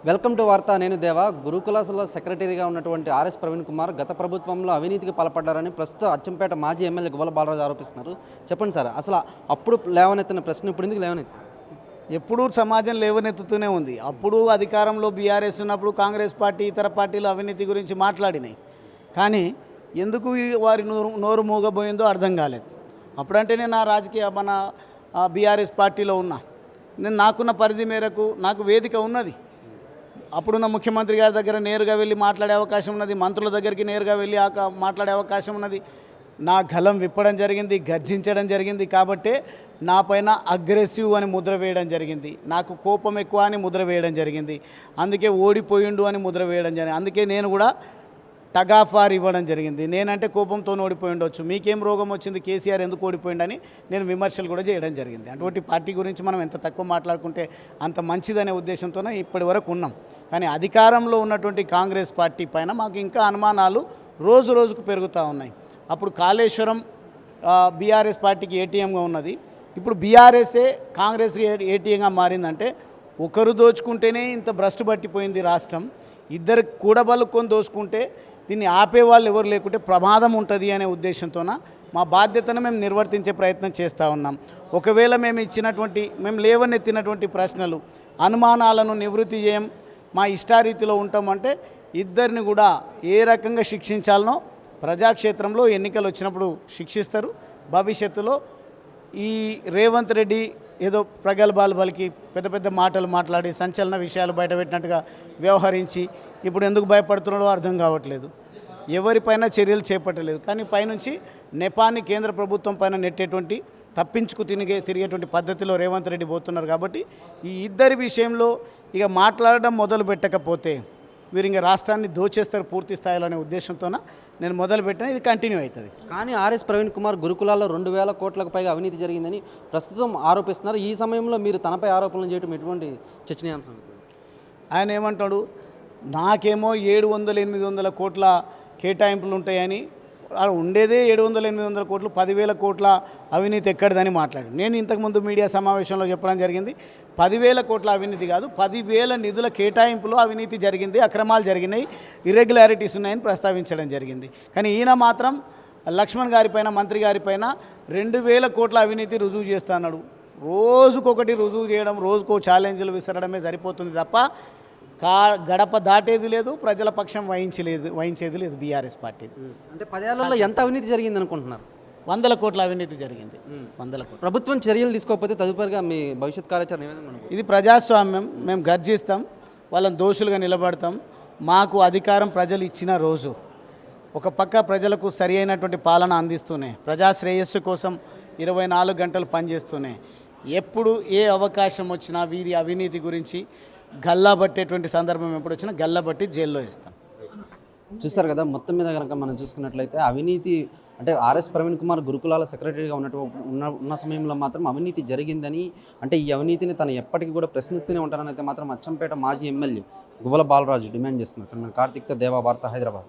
Welcome to వార్త. నేను దేవా. గురుకులాల సెక్రటరీగా ఉన్నటువంటి ఆర్ఎస్ ప్రవీణ్ కుమార్ గత ప్రభుత్వంలో అవినీతికి పాల్పడ్డారని ప్రస్తుతం అచ్చంపేట మాజీ ఎమ్మెల్యే గువ్వల బాలరాజు ఆరోపిస్తున్నారు. చెప్పండి సార్, అసలు అప్పుడు లేవనెత్తిన ప్రశ్న ఇప్పుడు ఎందుకు లేవనెత్తి? ఎప్పుడూ సమాజం లేవనెత్తుతూనే ఉంది. అప్పుడు అధికారంలో బీఆర్ఎస్ ఉన్నప్పుడు కాంగ్రెస్ పార్టీ ఇతర పార్టీలు అవినీతి గురించి మాట్లాడినాయి. కానీ ఎందుకు వారి నోరు మూగబోయిందో అర్థం కాలేదు. అప్పుడంటే నేను నా మన బీఆర్ఎస్ పార్టీలో ఉన్నా. నేను నాకున్న పరిధి మేరకు నాకు వేదిక ఉన్నది. అప్పుడున్న ముఖ్యమంత్రి గారి దగ్గర నేరుగా వెళ్ళి మాట్లాడే అవకాశం ఉన్నది. మంత్రుల దగ్గరికి నేరుగా వెళ్ళి మాట్లాడే అవకాశం ఉన్నది. నా గలం విప్పడం జరిగింది, గర్జించడం జరిగింది. కాబట్టే నా పైన అగ్రెసివ్ అని ముద్ర వేయడం జరిగింది. నాకు కోపం ఎక్కువ అని ముద్ర వేయడం జరిగింది. అందుకే ఓడిపోయిండు అని ముద్ర వేయడం జరిగింది. అందుకే నేను కూడా టగాఫార్ ఇవ్వడం జరిగింది. నేనంటే కోపంతో ఓడిపోయి ఉండొచ్చు, మీకేం రోగం వచ్చింది, కేసీఆర్ ఎందుకు ఓడిపోయిండని నేను విమర్శలు కూడా చేయడం జరిగింది. అటువంటి పార్టీ గురించి మనం ఎంత తక్కువ మాట్లాడుకుంటే అంత మంచిదనే ఉద్దేశంతోనే ఇప్పటి వరకు ఉన్నాం. కానీ అధికారంలో ఉన్నటువంటి కాంగ్రెస్ పార్టీ పైన మాకు ఇంకా అనుమానాలు రోజు రోజుకు పెరుగుతూ ఉన్నాయి. అప్పుడు కాళేశ్వరం బీఆర్ఎస్ పార్టీకి ఏటీఎంగా ఉన్నది. ఇప్పుడు బీఆర్ఎస్ఏ కాంగ్రెస్కి ఏటీఎంగా మారిందంటే ఒకరు దోచుకుంటేనే ఇంత భ్రష్టు పట్టిపోయింది రాష్ట్రం. ఇద్దరు కూడబలుకొని దోచుకుంటే దీన్ని ఆపేవాళ్ళు ఎవరు లేకుంటే ప్రమాదం ఉంటుంది అనే ఉద్దేశంతోన మా బాధ్యతను మేము నిర్వర్తించే ప్రయత్నం చేస్తూ ఉన్నాం. ఒకవేళ మేము లేవనెత్తినటువంటి ప్రశ్నలు అనుమానాలను నివృత్తి చేయం, మా ఇష్టారీతిలో ఉంటామంటే ఇద్దరిని కూడా ఏ రకంగా శిక్షించాలనో ప్రజాక్షేత్రంలో ఎన్నికలు వచ్చినప్పుడు శిక్షిస్తారు. భవిష్యత్తులో ఈ రేవంత్ రెడ్డి ఏదో ప్రగల్భాలు పలికి పెద్ద పెద్ద మాటలు మాట్లాడి సంచలన విషయాలు బయటపెట్టినట్టుగా వ్యవహరించి ఇప్పుడు ఎందుకు భయపడుతున్నాడో అర్థం కావట్లేదు. ఎవరిపైన చర్యలు చేపట్టలేదు. కానీ పైనుంచి నెపాన్ని కేంద్ర ప్రభుత్వం పైన నెట్టేటువంటి తప్పించుకు తిరిగేటువంటి పద్ధతిలో రేవంత్ రెడ్డి పోతున్నారు. కాబట్టి ఈ ఇద్దరి విషయంలో ఇక మాట్లాడడం మొదలు పెట్టకపోతే వీరు ఇంకా రాష్ట్రాన్ని దోచేస్తారు పూర్తి స్థాయిలో అనే ఉద్దేశంతోన నేను మొదలుపెట్టిన ఇది కంటిన్యూ అవుతుంది. కానీ ఆర్ఎస్ ప్రవీణ్ కుమార్ గురుకులాల్లో 2000 కోట్లకు పైగా అవినీతి జరిగిందని ప్రస్తుతం ఆరోపిస్తున్నారు. ఈ సమయంలో మీరు తనపై ఆరోపణలు చేయడం ఎటువంటి చర్చనీయాంశం? ఆయన ఏమంటాడు, నాకేమో 700-800 కోట్ల కేటాయింపులు ఉంటాయని, ఉండేదే 700-800 కోట్లు, 10,000 కోట్ల అవినీతి ఎక్కడిదని మాట్లాడు. నేను ఇంతకుముందు మీడియా సమావేశంలో చెప్పడం జరిగింది, 10,000 కోట్ల అవినీతి కాదు, 10,000 నిధుల కేటాయింపులో అవినీతి జరిగింది, అక్రమాలు జరిగినాయి, ఇర్రెగ్యులారిటీస్ ఉన్నాయని ప్రస్తావించడం జరిగింది. కానీ ఈయన మాత్రం లక్ష్మణ్ గారిపైన, మంత్రి గారిపైన 2,000 కోట్ల అవినీతి రుజువు చేస్తున్నాడు. రోజుకొకటి రుజువు చేయడం, రోజుకో ఛాలెంజ్లు విసరడమే సరిపోతుంది తప్ప గడప దాటేది లేదు, ప్రజల పక్షం వహించేది లేదు బీఆర్ఎస్ పార్టీ. అంటే 10 ఏళ్లలో ఎంత అవినీతి జరిగింది అనుకుంటున్నారు? 100 కోట్ల అవినీతి జరిగింది. 100 కోట్లు. ప్రభుత్వం చర్యలు తీసుకోకపోతే తదుపరిగా మీ భవిష్యత్ కార్యాచరణ? ఇది ప్రజాస్వామ్యం. మేము గర్జిస్తాం, వాళ్ళని దోషులుగా నిలబడతాం. మాకు అధికారం ప్రజలు ఇచ్చిన రోజు ఒక పక్క ప్రజలకు సరి అయినటువంటి పాలన అందిస్తూనే, ప్రజా శ్రేయస్సు కోసం 24 గంటలు పనిచేస్తూనే, ఎప్పుడు ఏ అవకాశం వచ్చినా వీరి అవినీతి గురించి గల్లాబట్టేటువంటి సందర్భం ఎప్పుడు వచ్చినా గల్లాబట్టి జైల్లో వేస్తాం. చూస్తారు కదా, మొత్తం మీద కనుక మనం చూసుకున్నట్లయితే అవినీతి అంటే ఆర్ఎస్ ప్రవీణ్ కుమార్ గురుకులాల సెక్రటరీగా ఉన్న సమయంలో మాత్రం అవినీతి జరిగిందని, అంటే ఈ అవినీతిని తను ఎప్పటికీ కూడా ప్రశ్నిస్తూనే ఉంటారని అయితే మాత్రం అచ్చంపేట మాజీ ఎమ్మెల్యే గువ్వల బాలరాజు డిమాండ్ చేస్తున్నారు. కార్తీక్తో దేవా, వార్త, హైదరాబాద్.